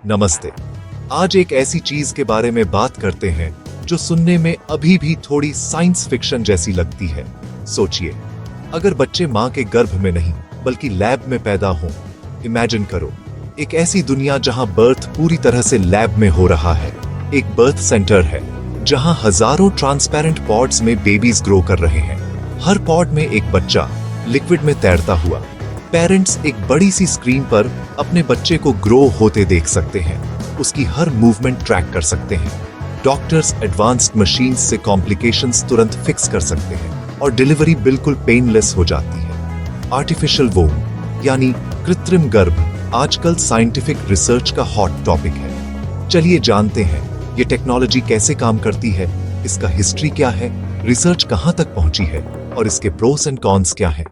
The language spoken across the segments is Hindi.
नमस्ते। आज एक ऐसी चीज के बारे में बात करते हैं जो सुनने में अभी भी थोड़ी साइंस फिक्शन जैसी लगती है। सोचिए, अगर बच्चे मां के गर्भ में नहीं बल्कि लैब में पैदा हों। इमेजिन करो, एक ऐसी दुनिया जहां बर्थ पूरी तरह से लैब में हो रहा है। एक बर्थ सेंटर है जहां हजारों ट्रांसपेरेंट पॉड्स में बेबीज ग्रो कर रहे हैं। हर पॉड में एक बच्चा लिक्विड में तैरता हुआ। पेरेंट्स एक बड़ी सी स्क्रीन पर अपने बच्चे को ग्रो होते देख सकते हैं, उसकी हर मूवमेंट ट्रैक कर सकते हैं। डॉक्टर्स एडवांस्ड मशीन्स से कॉम्प्लिकेशंस तुरंत फिक्स कर सकते हैं और डिलीवरी बिल्कुल पेनलेस हो जाती है। आर्टिफिशियल वोम यानी कृत्रिम गर्भ आजकल साइंटिफिक रिसर्च का हॉट टॉपिक है। चलिए जानते हैं ये टेक्नोलॉजी कैसे काम करती है, इसका हिस्ट्री क्या है, रिसर्च कहां तक पहुंची है और इसके प्रोस एंड कॉन्स क्या है।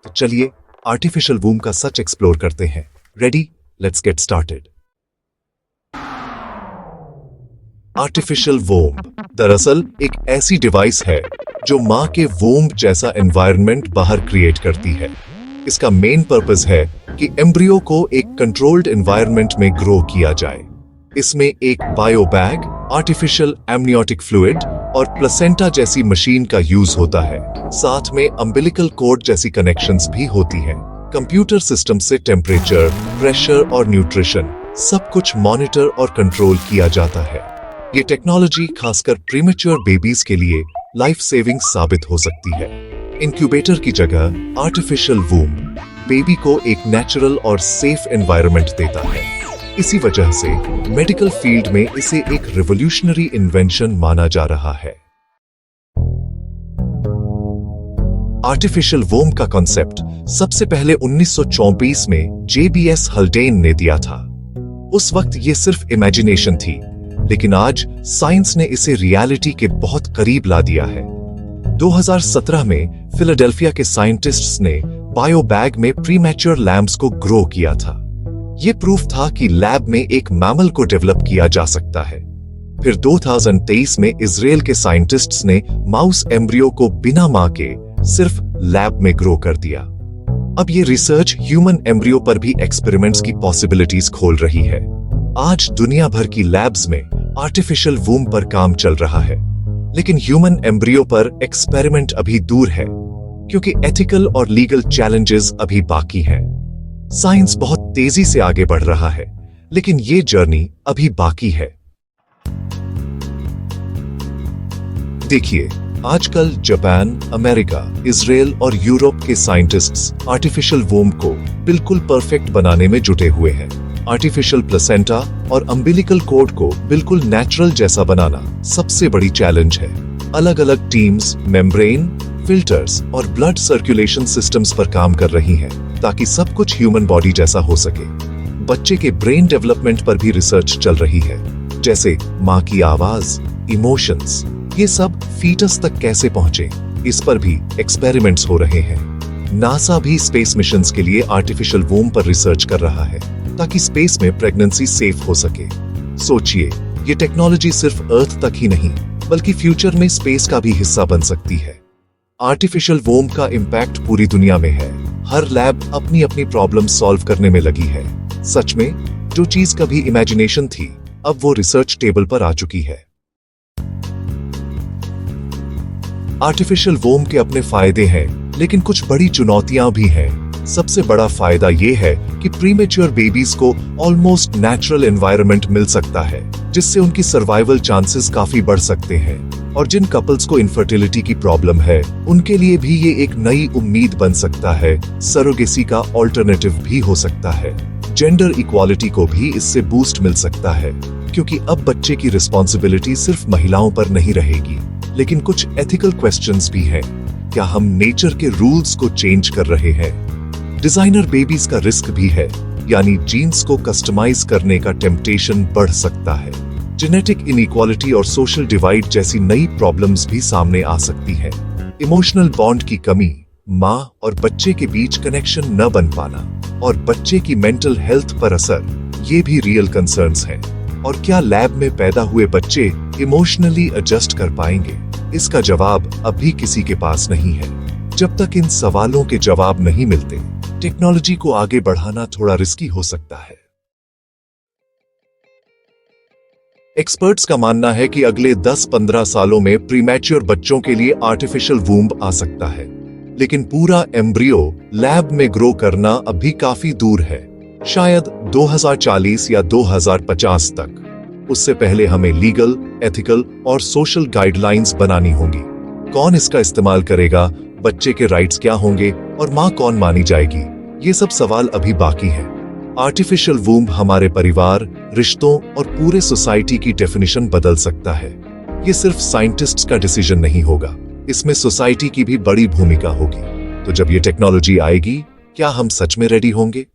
तो चलिए आर्टिफिशियल वूम का सच एक्सप्लोर करते हैं। Ready, let's get started. Artificial womb दरअसल एक ऐसी डिवाइस है जो मां के वोम जैसा एनवायरनमेंट बाहर क्रिएट करती है। इसका मेन पर्पस है कि एम्ब्रियो को एक कंट्रोल्ड एनवायरनमेंट में ग्रो किया जाए। इसमें एक bio bag, artificial amniotic fluid और प्लेसेंटा जैसी मशीन का यूज होता है। साथ में अम्बिलिकल कोर्ड जैसी कनेक्शंस भी होती हैं। कंप्यूटर सिस्टम से टेम्परेचर, प्रेशर और न्यूट्रिशन सब कुछ मॉनिटर और कंट्रोल किया जाता है। ये टेक्नोलॉजी खासकर प्रीमेच्योर बेबीज के लिए लाइफ सेविंग साबित हो सकती है। इंक्यूबेटर की जगह आर्टिफिशियल वूम बेबी को एक नेचुरल और सेफ एनवायरनमेंट देता है। इसी वजह से मेडिकल फील्ड में इसे एक रिवॉल्यूशनरी इन्वेंशन माना जा रहा है। आर्टिफिशियल वोम का कॉन्सेप्ट सबसे पहले 1924 में जेबीएस हल्डेन ने दिया था। उस वक्त ये सिर्फ इमेजिनेशन थी, लेकिन आज साइंस ने इसे रियलिटी के बहुत करीब ला दिया है। 2017 में फिलाडेल्फिया के साइंटिस्ट्स ने बायो बैग में प्रीमैच्योर लैम्ब्स को ग्रो किया था। ये प्रूफ था कि लैब में एक मैमल को डेवलप किया जा सकता है। फिर 2023 में इजराइल के साइंटिस्ट्स ने माउस एम्ब्रियो को बिना मां के सिर्फ लैब में ग्रो कर दिया। अब ये रिसर्च ह्यूमन एम्ब्रियो पर भी एक्सपेरिमेंट्स की पॉसिबिलिटीज खोल रही है। आज दुनिया भर की लैब्स में आर्टिफिशियल वूम पर काम चल रहा है, लेकिन ह्यूमन एम्ब्रियो पर एक्सपेरिमेंट अभी दूर है, क्योंकि एथिकल और लीगल चैलेंजेस अभी बाकी हैं। साइंस बहुत तेजी से आगे बढ़ रहा है, लेकिन ये जर्नी अभी बाकी है। देखिए, आजकल जापान, अमेरिका, इजराइल और यूरोप के साइंटिस्ट्स आर्टिफिशियल वोम को बिल्कुल परफेक्ट बनाने में जुटे हुए हैं। आर्टिफिशियल प्लेसेंटा और अम्बिलिकल कोर्ड को बिल्कुल नेचुरल जैसा बनाना सबसे बड़ी चैलेंज है। अलग अलग टीम्स मेम्ब्रेन, फिल्टर्स और ब्लड सर्कुलेशन सिस्टम्स पर काम कर रही हैं, ताकि सब कुछ ह्यूमन बॉडी जैसा हो सके। बच्चे के ब्रेन डेवलपमेंट पर भी रिसर्च चल रही है, जैसे मां की आवाज, इमोशंस, ये सब फीटस तक कैसे पहुंचे, इस पर भी एक्सपेरिमेंट्स हो रहे हैं। नासा भी स्पेस मिशंस के लिए आर्टिफिशियल वोम पर रिसर्च कर रहा है, ताकि स्पेस में प्रेगनेंसी सेफ हो सके। सोचिए, ये टेक्नोलॉजी सिर्फ अर्थ तक ही नहीं, बल्कि फ्यूचर में स्पेस का भी हिस्सा बन सकती है। आर्टिफिशियल वोम का इम्पैक्ट पूरी दुनिया में है। हर लैब अपनी अपनी प्रॉब्लम सॉल्व करने में लगी है। सच में, जो चीज कभी इमेजिनेशन थी, अब वो रिसर्च टेबल पर आ चुकी है। आर्टिफिशियल वोम के अपने फायदे हैं, लेकिन कुछ बड़ी चुनौतियां भी हैं। सबसे बड़ा फायदा ये है कि प्रीमेच्योर बेबीज को ऑलमोस्ट नेचुरल एनवायरनमेंट मिल सकता है, जिससे उनकी सर्वाइवल चांसेस काफी बढ़ सकते हैं। और जिन कपल्स को इनफर्टिलिटी की प्रॉब्लम है, उनके लिए भी ये एक नई उम्मीद बन सकता है। सरोगेसी का ऑल्टरनेटिव भी हो सकता है। जेंडर इक्वालिटी को भी इससे बूस्ट मिल सकता है, क्योंकि अब बच्चे की रिस्पॉन्सिबिलिटी सिर्फ महिलाओं पर नहीं रहेगी। लेकिन कुछ एथिकल क्वेश्चंस भी हैं। क्या हम नेचर के रूल्स को चेंज कर रहे हैं? डिजाइनर बेबीज का रिस्क भी है, यानी जीन्स को कस्टमाइज करने का टेम्पटेशन बढ़ सकता है। जेनेटिक इनइक्वालिटी और सोशल डिवाइड जैसी नई प्रॉब्लम्स भी सामने आ सकती है। इमोशनल बॉन्ड की कमी, माँ और बच्चे के बीच कनेक्शन न बन पाना और बच्चे की मेंटल हेल्थ पर असर, ये भी रियल कंसर्न्स हैं। और क्या लैब में पैदा हुए बच्चे इमोशनली एडजस्ट कर पाएंगे? इसका जवाब अभी किसी के पास नहीं है। जब तक इन सवालों के जवाब नहीं मिलते, टेक्नोलॉजी को आगे बढ़ाना थोड़ा रिस्की हो सकता है। एक्सपर्ट्स का मानना है कि अगले 10-15 सालों में प्रीमैच्योर बच्चों के लिए आर्टिफिशियल वूम्ब आ सकता है, लेकिन पूरा एम्ब्रियो लैब में ग्रो करना अभी काफी दूर है, शायद 2040 या 2050 तक। उससे पहले हमें लीगल, एथिकल और सोशल गाइडलाइंस बनानी होंगी। कौन इसका इस्तेमाल करेगा, बच्चे के राइट्स क्या होंगे और मां कौन मानी जाएगी, ये सब सवाल अभी बाकी हैं। आर्टिफिशियल वूम्ब हमारे परिवार, रिश्तों और पूरे सोसाइटी की डेफिनेशन बदल सकता है। ये सिर्फ साइंटिस्ट्स का डिसीजन नहीं होगा, इसमें सोसाइटी की भी बड़ी भूमिका होगी। तो जब ये टेक्नोलॉजी आएगी, क्या हम सच में रेडी होंगे?